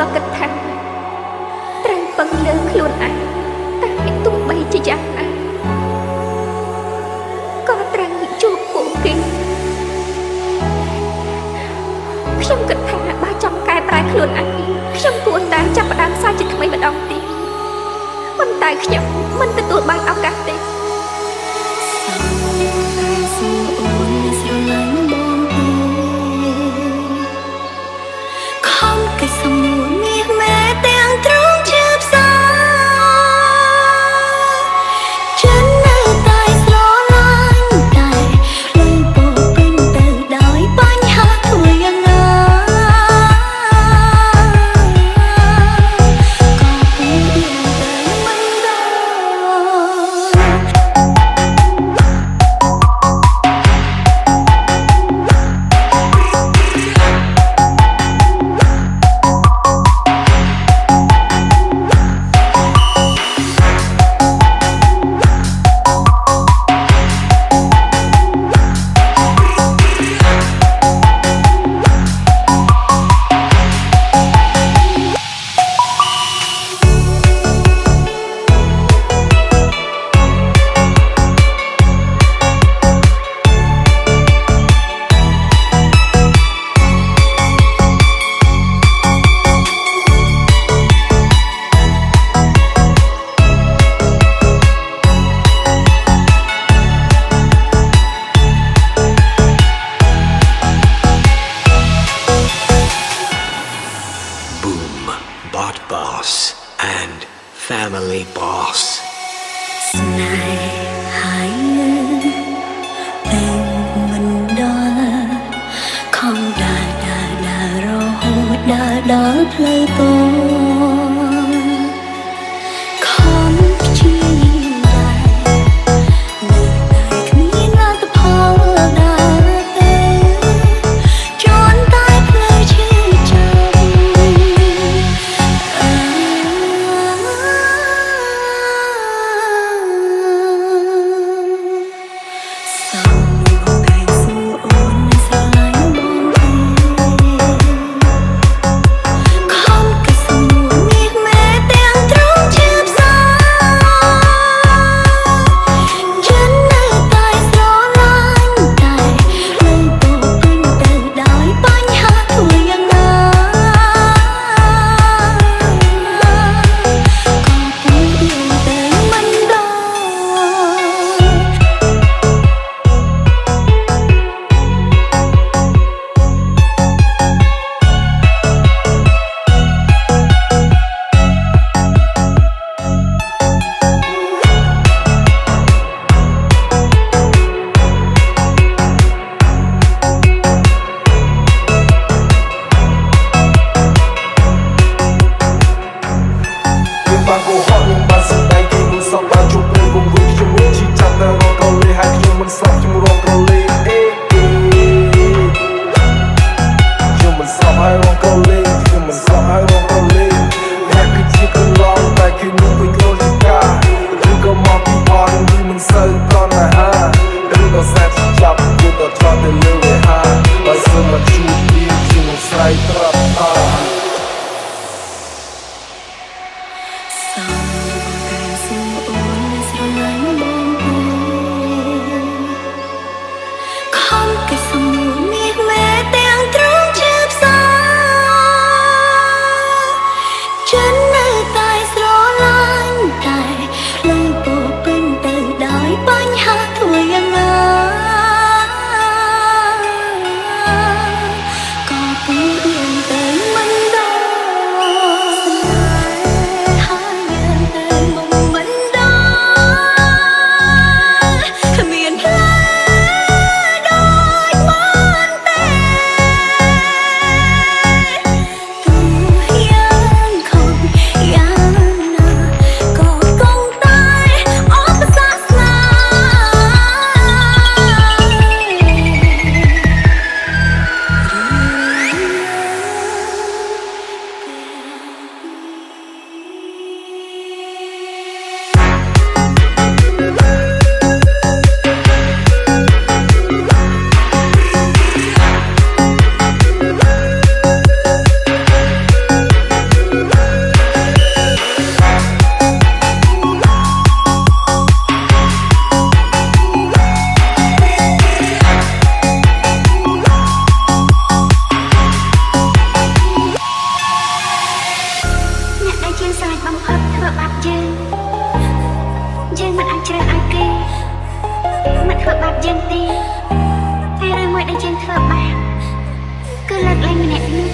ក៏គិតថាត្រូវពឹងលើខ្លួនឯងតែទោះបីជាយ៉ាងណាក៏ត្រូវជួបពួកគេខ្ញុំគិតថាបើចង់កែប្រែខ្លួនឯងខ្ញុំគួរតែចាប់ផ្ដើមសារជាថ្មីម្ដងទៀតប៉ុន្តែខ្ញុំមិនទទួលបានឱកាសទេBot Boss and Family Boss ស្នេហាយើងមិនដល់ខំដើររហូតដល់ផ្លូវតខំព្យាយាមដែរនៅតែគ្មានលទ្ធផលដែរទេជន់តែផ្លូវឈឺចាប់ខំកសុំ ជ្រើសឲ្យគេមិនធ្វើបាបយើងទេតែរឿងមួយដែលយើងធ្វើបាបគឺលើកលែងម្នាក់នោះ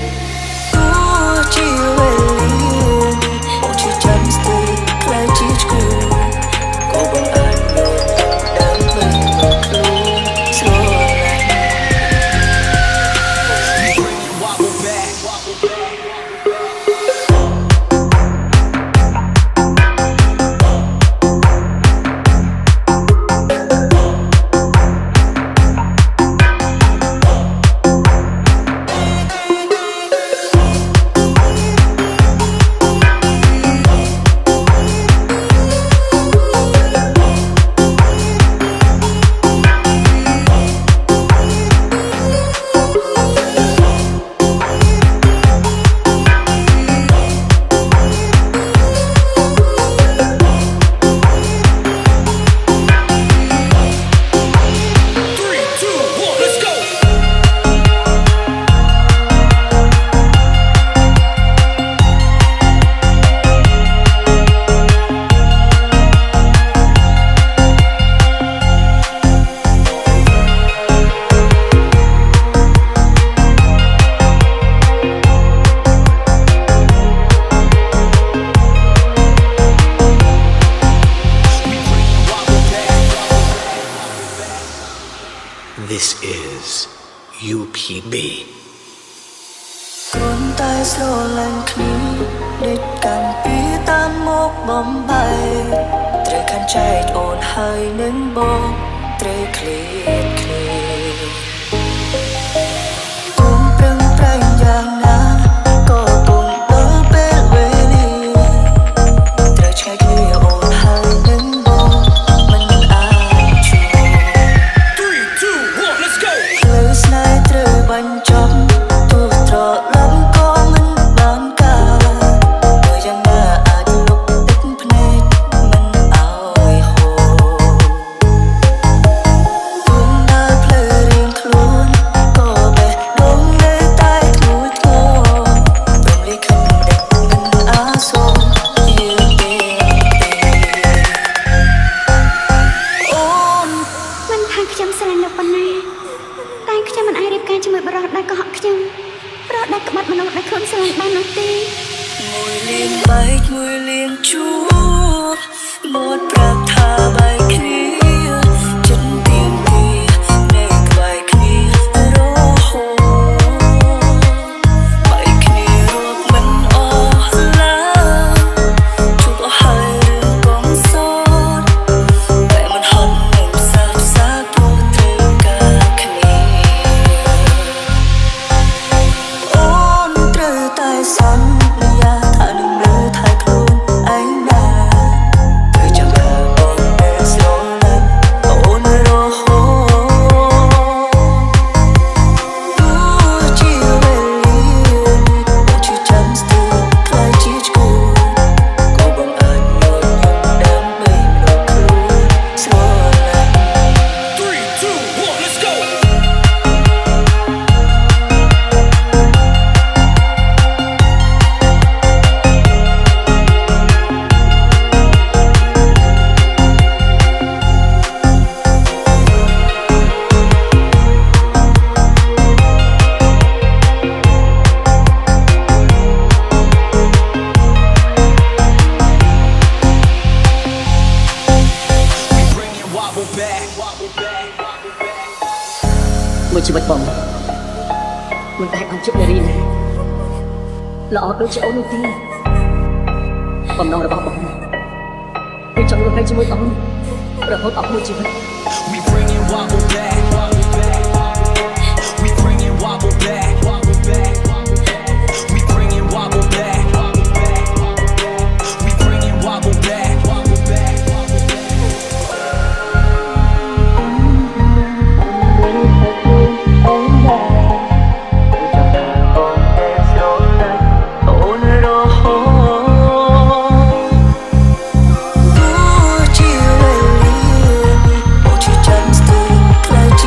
ជាវេលាអូជាចាំស្ទើរខ្លាចជាឈ្គូក៏បងអាចលើកដើមមិនមកខ្លួនស្រឡាញ់ This is UPB. គ្រាន់តែស្រឡាញ់គ្នាដេកកាន់ពីតាមមកបំបីត្រូវខានចែកអូនហើយនឹងបងត្រូវឃ្លាតគ្នាទុំប្រឹងប្រែងយ៉ាងណាក៏ពុំដល់ពេលវេលាត្រូវឆ្ងាយគ្នាអូនហើយនឹងបងមិនអាចជួយ 3, 2, 1, let's go. លើស្នេហ៍ត្រូវបញ្ចប់ទោះត្រឡប់ក៏មិនបានការបើយ៉ាងណាអាចលុបទឹកភ្នែកមិនឲ្យហូរទុំដើរផ្លូវរៀងខ្លួនក៏បេះដូងនៅតែធ្ងន់ធ្ងរព្រមលិខិតដឹកមិនអាសូរយើងទេអូន មិនថាខ្ញុំស្រឡាញ់លោកប៉ុណ្ណាតែខ្ញុំមិនអាចរៀបការជាមួយបរិសុទ្ធដែលកុហកខ្ញុំប្រដៅក្បត់មនុស្សដែលខ្លួនស្រឡាញ់បាននោះទេ មួយលៀងបែកមួយលៀងជួបមាត់ប្រាប់ថាបែកគ្នាចិត្តទៀងទីនៅក្បែរគ្នារហូតបែកគ្នារកមិនអស់ឡើយជួបអស់ហើយរឿងកំសត់តែមិនហត់នឹងផ្សះផ្សាព្រោះត្រូវការគ្នាអូនត្រូវតែសន្យាថានឹងមើលថែខ្លួនឯងណាត្រូវចាំថាបងនៅស្រឡាញ់អូនរហូតទោះជាវេលាអូនជាចាំស្ទើរខ្លាចជាឈ្គូក៏បងអាចយកដើម្បីមកខ្លួនស្រឡាញ់ 3, 2, 1, let's go. មួយជីវិតបងមិនតែបានជួបនារីណាល្អដូចជាអូននោះទេបំណងរបស់បងគឺចង់រស់នៅជាមួយអូនរហូតអស់មួយជីវិត We bring it wobble back. We bring it wobble back. We bring it wobble back. We bring it wobble back. Ôn rô hô ទោះជាវេលាអូជាចាំស្ទើរខ្លាចជា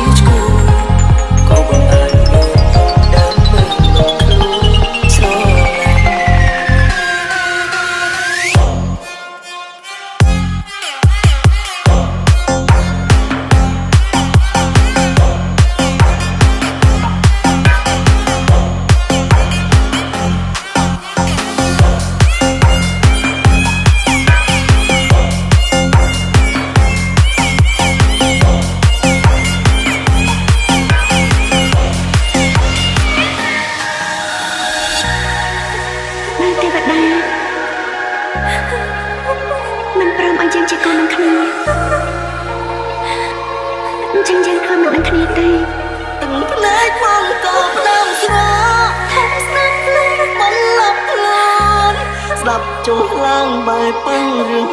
បែបពឹងរឿង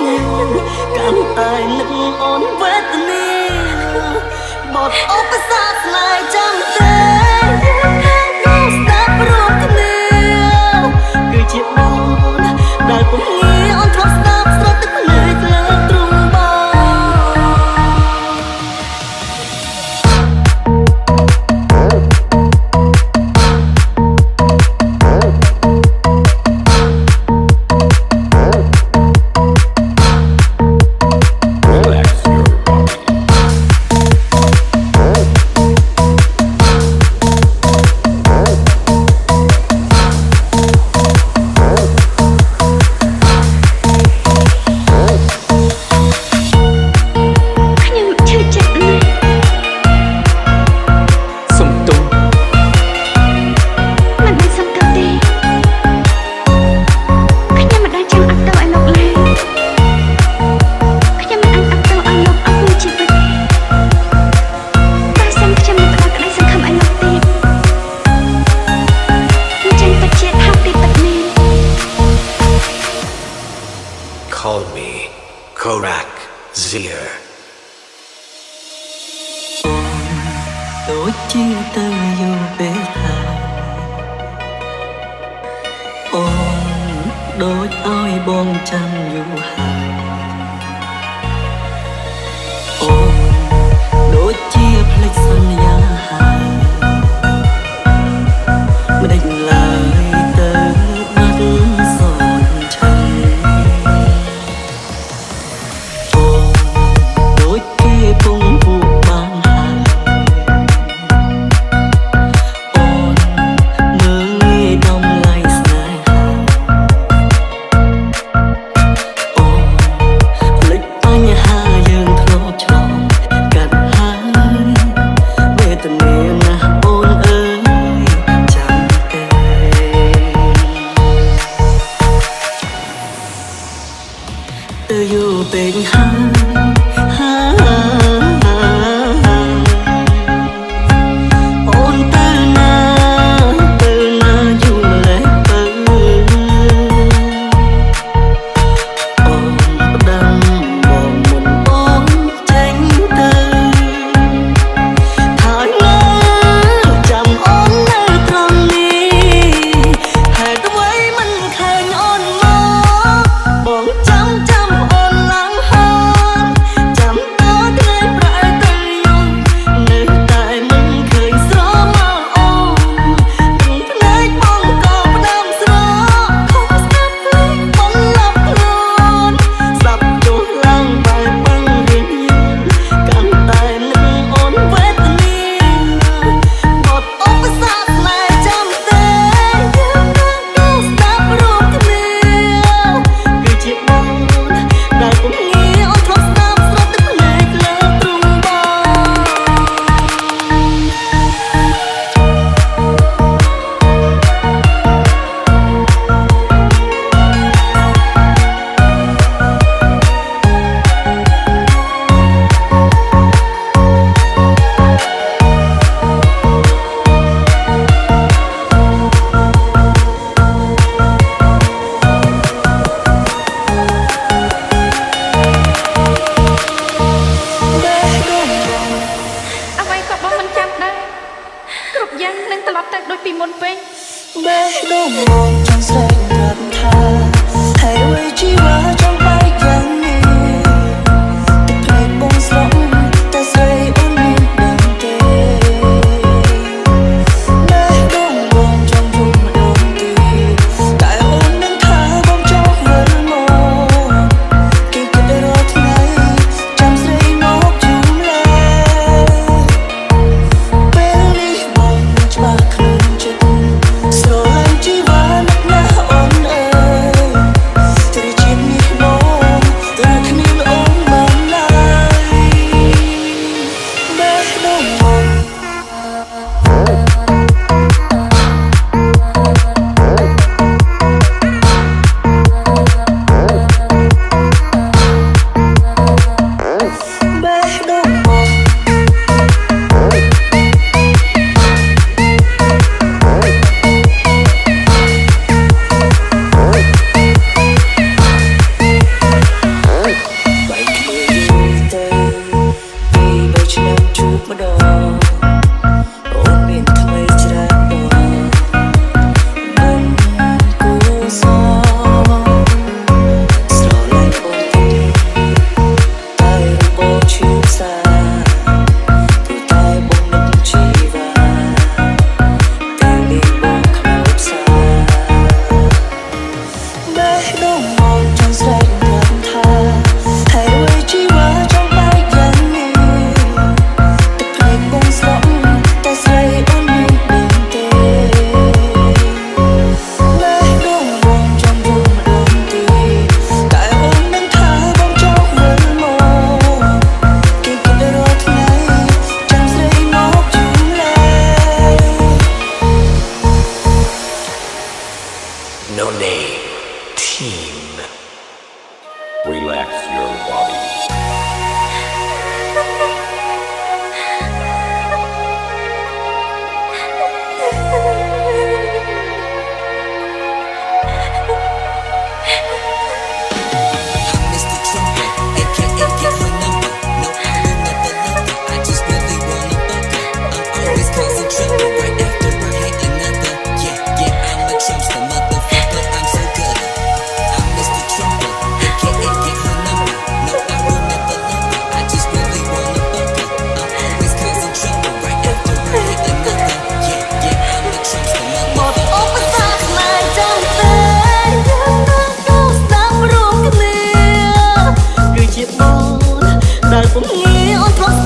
កាន់តែនឹកអូនវេទនាបត់ឧបសគ្គស្នេហ៍ចាំទេស្ដាប់រួមគ្នាគឺជាបងដែលពុំងាយអូនធ្លាប់ស្ដាប់ស្រត់ទឹកភ្នែកលើទ្រូងបង Call me Korak Zir. ដូចជាទៅយូរពេលហើយអូនដូចឲ្យបងចាំយូរហើយអូនដូចជាភ្លេចសន្យាហើយមិនដេញឡើយទៅបាត់សនឆៃអូនដូចគេពងผูกបានហើយ bên ôn ta na dù lệ ôn đâm bồn một ôn tranh tư thải ngơ chầm ôn nơi trong đi hãy tôi với mình khen ôn mơ bồn chăm chăm ôn lắng hơn chăm tớ thế phải tay ôn nơi tại mình khơi gió mơ ôn đừng thấy bông cầu đam gió không sắp lấy bông lấp luôn sắp chuột lăng bài băng riêng nhiên càng tay lưng ôn vết niên một ốp sát lại chăm tê nhưng đang sắp ruột miên cứ chỉ bông đại cũng nghĩ ôn thoát sắp sắp tức lệ lỡ trung bôngអ្វីក៏បងមិនចាំដែរគ្រប់យ៉ាងនឹងត្រឡប់ទៅដូចពីមុនពេក bê đô một trong xanh thật tha hãy quay chi vào trong bay chẳng đi tập play bông sống ta dây ôn miên đừng tê bê đô một trong vùng đồng tì tại ôn nâng thả bông cho hơi mòn khi kết đôi rót ngay trăm dây ngốc chung lê bê đi bông cho bà khơi chân rồi anh chỉ vào nắp ná ôn ơi ពុំងាយអូនព្រោះ